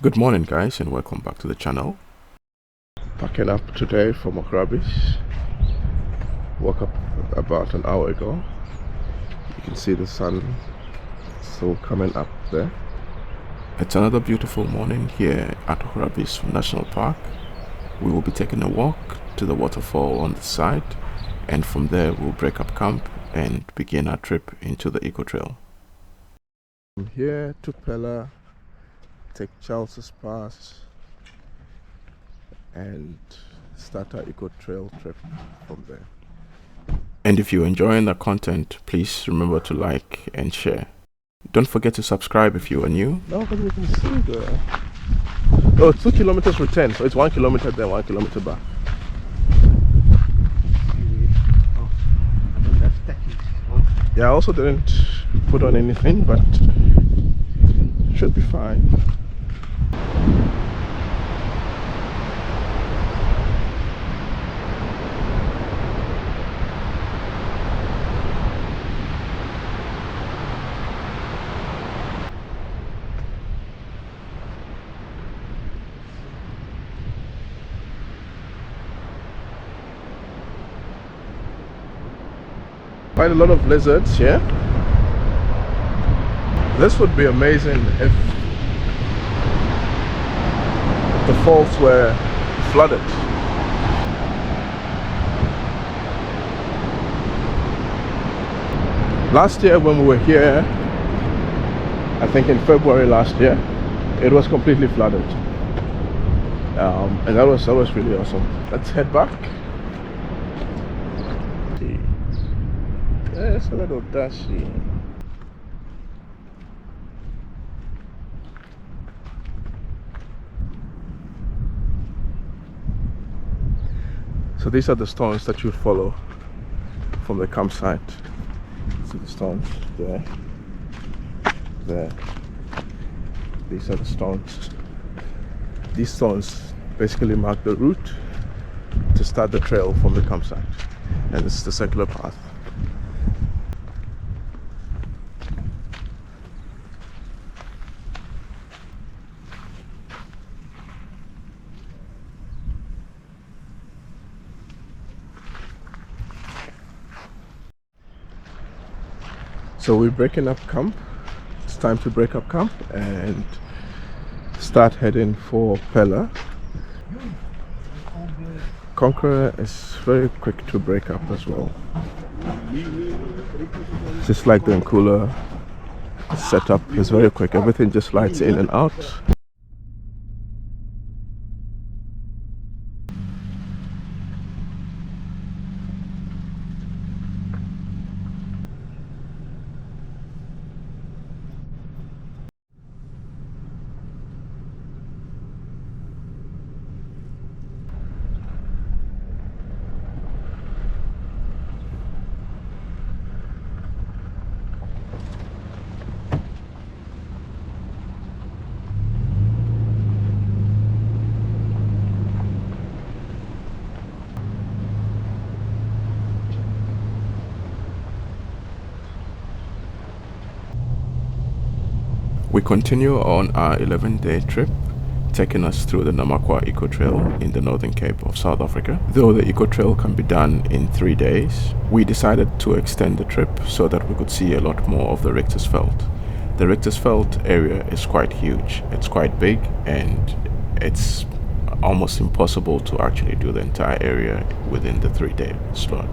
Good morning guys and welcome back to the channel. Packing up today from Augrabies. Woke up about an hour ago. You can see the sun still coming up there. It's another beautiful morning here at Augrabies National Park. We will be taking a walk to the waterfall on the side, and from there we'll break up camp and begin our trip into the eco trail. From here to Pella, take Charles's Pass and start our eco trail trip from there. And if you're enjoying the content, please remember to like and share. Don't forget to subscribe if you are new. No, but we can see the... Oh, 2 kilometers return, so it's 1 kilometer there, 1 kilometer back. Yeah, I also didn't put on anything, but should be fine. Quite a lot of lizards here. This would be amazing if the falls were flooded. Last year when we were here, I think in February last year, it was completely flooded, and that was really awesome. Let's head back. It's a little dusty. So these are the stones that you follow from the campsite. See the stones there, there. These are the stones. These stones basically mark the route to start the trail from the campsite, and this is the circular path. So we're breaking up camp. It's time to break up camp and start heading for Pella. Conqueror is very quick to break up as well. Just like the cooler setup is very quick. Everything just slides in and out. We continue on our 11-day trip, taking us through the Namakwa Eco Trail in the Northern Cape of South Africa. Though the Eco Trail can be done in 3 days, we decided to extend the trip so that we could see a lot more of the Richtersveld. The Richtersveld area is quite huge, it's quite big, and it's almost impossible to actually do the entire area within the 3-day slot.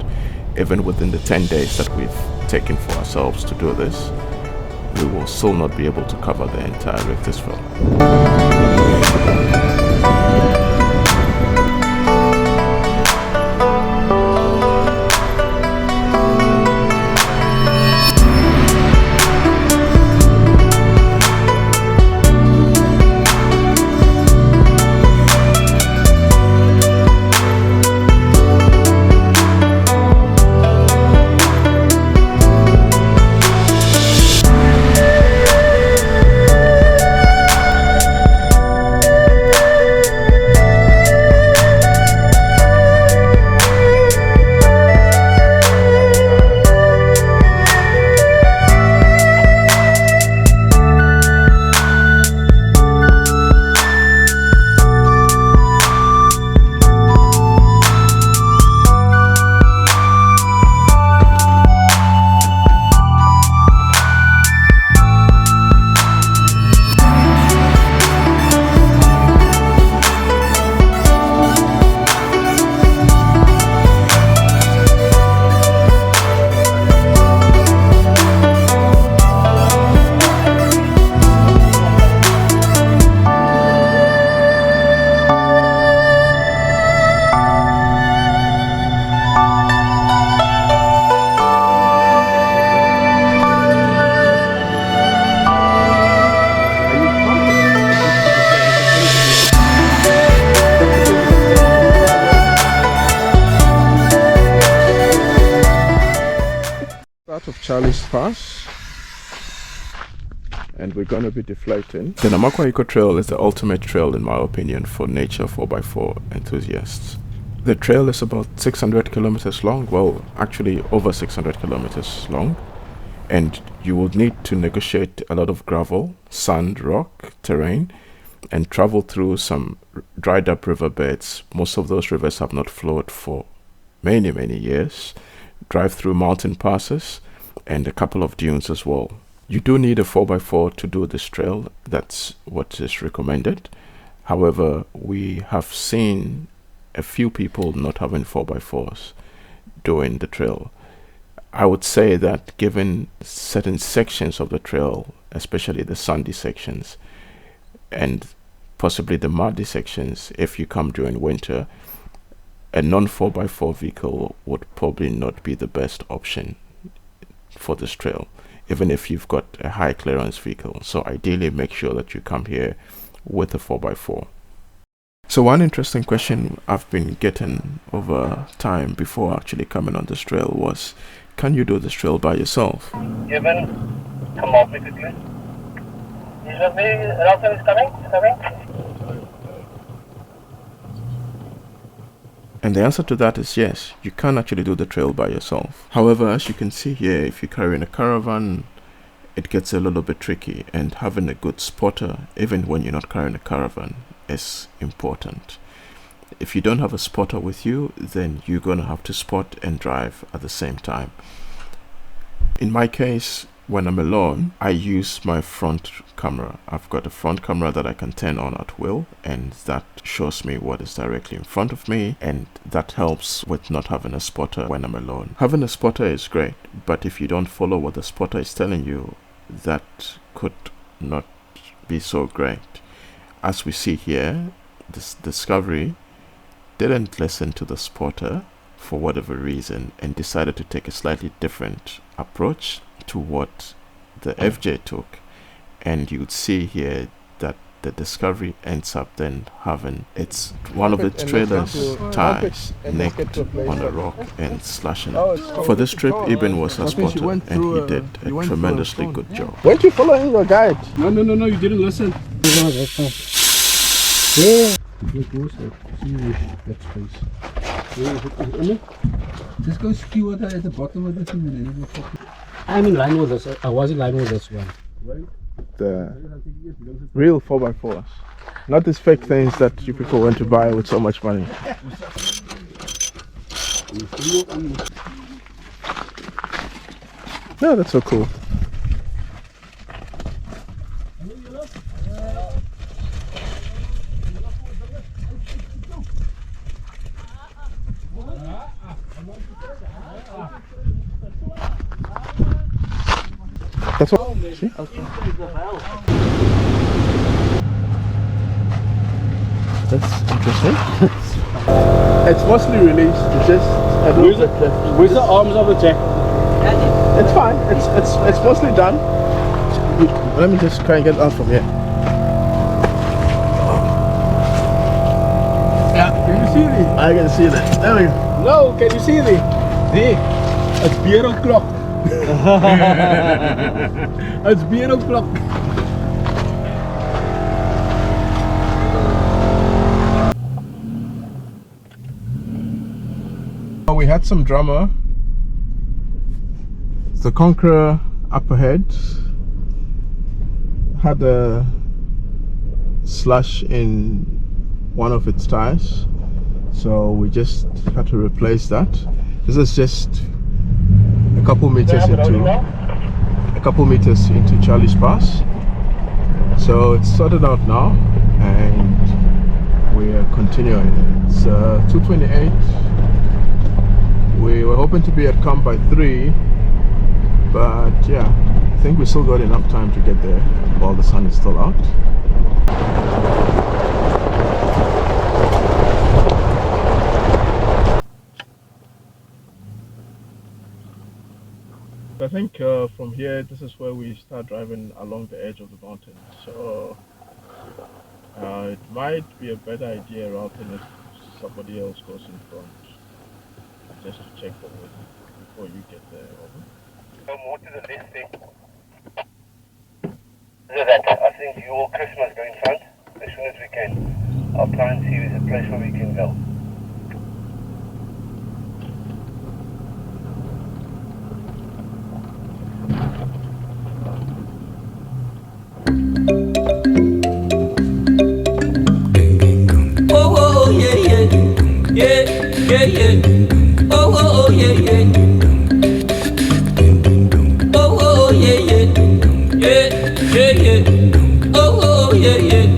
Even within the 10 days that we've taken for ourselves to do this, we will still not be able to cover the entire Richtersveld. Charlie's Pass, and we're going to be deflating. The Namakwa Eco Trail is the ultimate trail, in my opinion, for nature 4x4 enthusiasts. The trail is about 600 kilometers long, well, actually over 600 kilometers long, and you will need to negotiate a lot of gravel, sand, rock, terrain, and travel through some dried up riverbeds. Most of those rivers have not flowed for many years. Drive through mountain passes and a couple of dunes as well. You do need a 4x4 to do this trail. That's what is recommended. However, we have seen a few people not having 4x4s doing the trail. I would say that given certain sections of the trail, especially the sandy sections and possibly the muddy sections, if you come during winter, a non-4x4 vehicle would probably not be the best option for this trail, even if you've got a high clearance vehicle. So ideally make sure that you come here with a 4x4. So one interesting question I've been getting over time before actually coming on this trail was, can you do this trail by yourself? Given, come off me quickly. Ralston is coming. And the answer to that is yes, you can actually do the trail by yourself. However, as you can see here, if you're carrying a caravan, it gets a little bit tricky, and having a good spotter, even when you're not carrying a caravan, is important. If you don't have a spotter with you, then you're going to have to spot and drive at the same time. In my case, when I'm alone, I use my front camera. I've got a front camera that I can turn on at will, and that shows me what is directly in front of me, and that helps with not having a spotter when I'm alone. Having a spotter is great, but if you don't follow what the spotter is telling you, that could not be so great. As we see here, this Discovery didn't listen to the spotter for whatever reason and decided to take a slightly different approach to what the FJ took, and you'd see here that the Discovery ends up then having one of its trailer's tires nicked on a rock and slashing it. For this trip, Eben was a spotter, and he did a tremendously good job. Weren't you following your guide? No, you didn't listen. Just go skew it at the bottom of the thing and then I'm in line with this. I was in line with this one. The real 4x4s. Not these fake things that you people want to buy with so much money. No, that's so cool. That's what. See? Okay. That's interesting. It's mostly released. It's just where's the arms of the jack? It's fine. It's mostly done. Let me just try and get out from here. Yeah, can you see it? I can see that. There we go. No, can you see it? There. It's beer o'clock. It's beer o'clock. We had some drama. The Conqueror up ahead had a slash in one of its tires, so we just had to replace that. This is just a couple meters into Charlie's Pass, so it's sorted out now and we are continuing. It's 2:28. We were hoping to be at camp by 3, but yeah, I think we still got enough time to get there while the sun is still out. I think from here, this is where we start driving along the edge of the mountain. So it might be a better idea routing if somebody else goes in front, just to check the way before you get there. Over. Go more to the left there. So that, I think your Christmas go in front as soon as we can. I'll try and see if there's a place where we can go. Oh, yeah, yeah. Yeah, yeah. Oh, yeah, yeah. Oh, yeah, yeah. Yeah, yeah. Oh, yeah, yeah.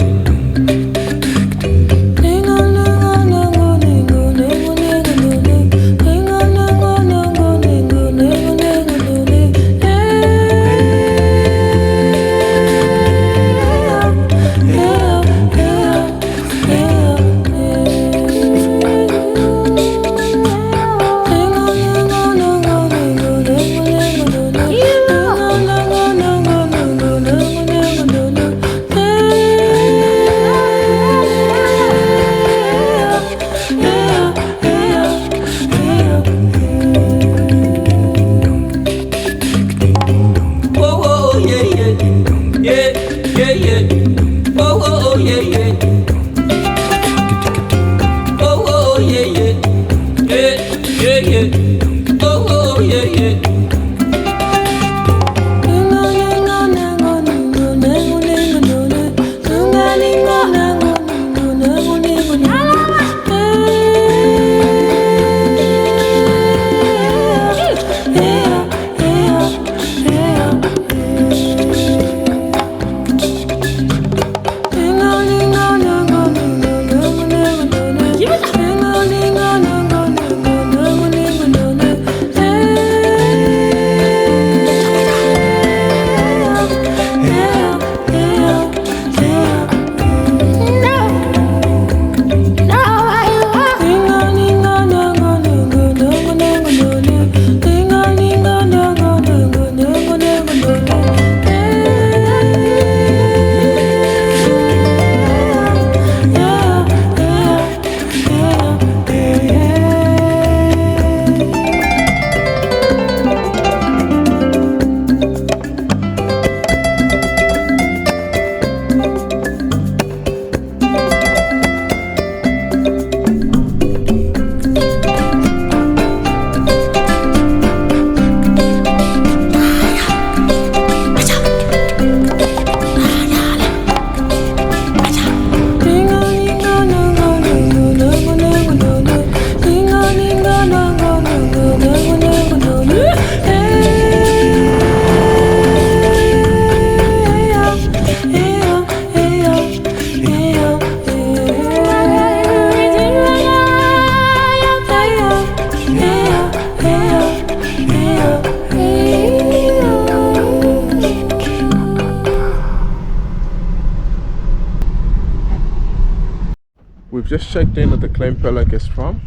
We've just checked in at the Klein Pella guest farm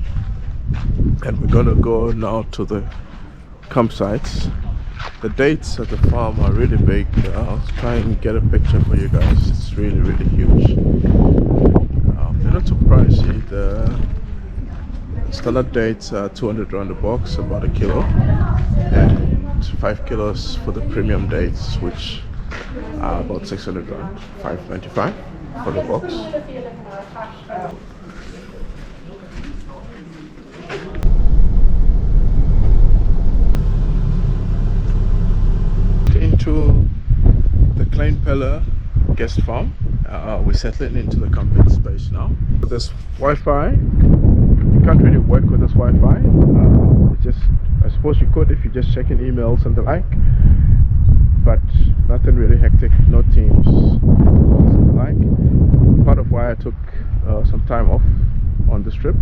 and we're gonna go now to the campsites. The dates at the farm are really big. I'll try and get a picture for you guys. It's really huge. They're not too pricey. The standard dates are 200 rand a box, about a kilo, and 5 kilos for the premium dates, which are about 600 rand, 595 for the box. Into the Klein Pella guest farm. We're settling into the camping space now. There's Wi-Fi. You can't really work with this Wi-Fi. I suppose you could if you just check in emails and the like, but nothing really hectic, no Teams calls and the like. Part of why I took some time off on this trip.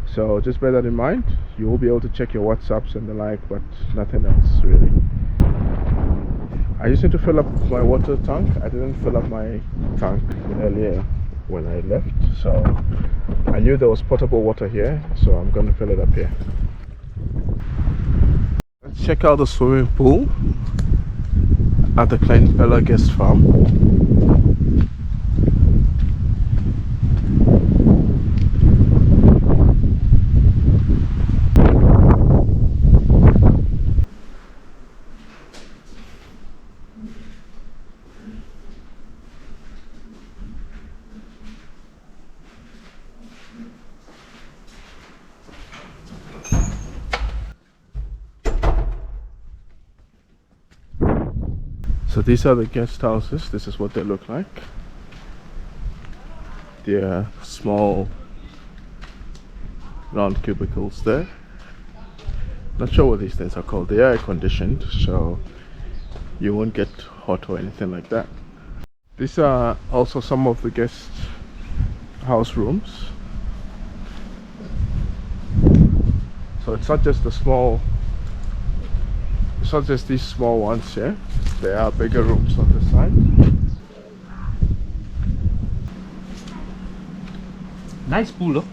So just bear that in mind. You will be able to check your WhatsApps and the like, but nothing else really. I just need to fill up my water tank. I didn't fill up my tank earlier when I left, so I knew there was potable water here, so I'm going to fill it up here. Let's check out the swimming pool at the Klein Pella guest farm. So these are the guest houses. This is what they look like. They're small round cubicles there. Not sure what these things are called. They are air conditioned, so you won't get hot or anything like that. These are also some of the guest house rooms. So it's not just the small, it's not just these small ones here. There are bigger rooms on this side. Nice pool, huh?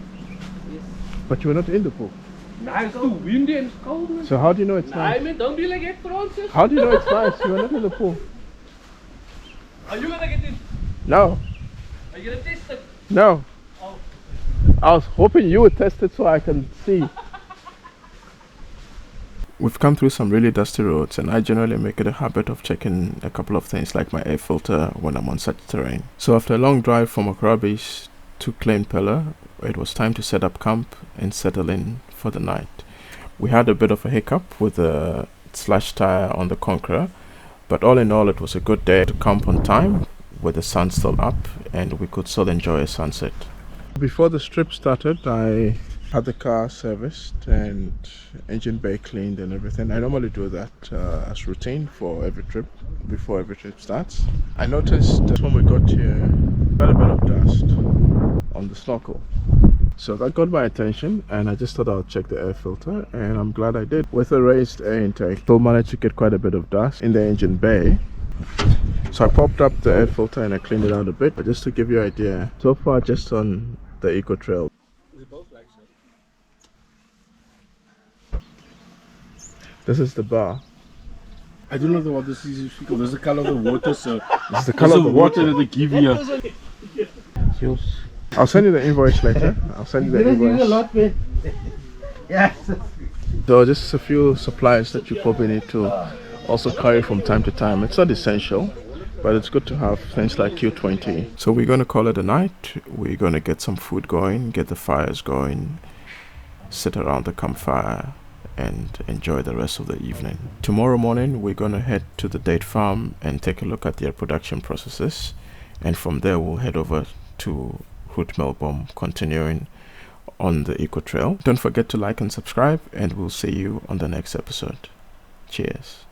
But you were not in the pool. Nah, it's too windy and it's cold, man. So how do you know it's Nah, nice? man, don't be like that, Francis. How do you know it's nice? You were not in the pool. Are you gonna get in? No, Are you gonna test it? no. Oh. I was hoping you would test it so I can see. We've come through some really dusty roads, and I generally make it a habit of checking a couple of things like my air filter when I'm on such terrain. So after a long drive from Augrabies to Klein Pella, it was time to set up camp and settle in for the night. We had a bit of a hiccup with the slash tire on the Conqueror, but all in all it was a good day to camp on time with the sun still up and we could still enjoy a sunset. Before the trip started, I had the car serviced and engine bay cleaned and everything. I normally do that as routine for every trip, before every trip starts. I noticed that when we got here, quite a bit of dust on the snorkel. So that got my attention and I just thought I'll check the air filter, and I'm glad I did. With a raised air intake, still managed to get quite a bit of dust in the engine bay. So I popped up the air filter and I cleaned it out a bit. But just to give you an idea, so far just on the Eco Trail, this is the bar. I don't know what this is because this is the color of the water, so This is the color of the water. that they give you. I'll send you the invoice later. I'll send you the invoice. Yes. So just a few supplies that you probably need to also carry from time to time. It's not essential, but it's good to have things like Q20. So we're going to call it a night. We're going to get some food going, get the fires going, sit around the campfire and enjoy the rest of the evening. Tomorrow morning we're going to head to the date farm and take a look at their production processes, and from there we'll head over to Melbourne, continuing on the Eco Trail. Don't forget to like and subscribe, and we'll see you on the next episode. Cheers.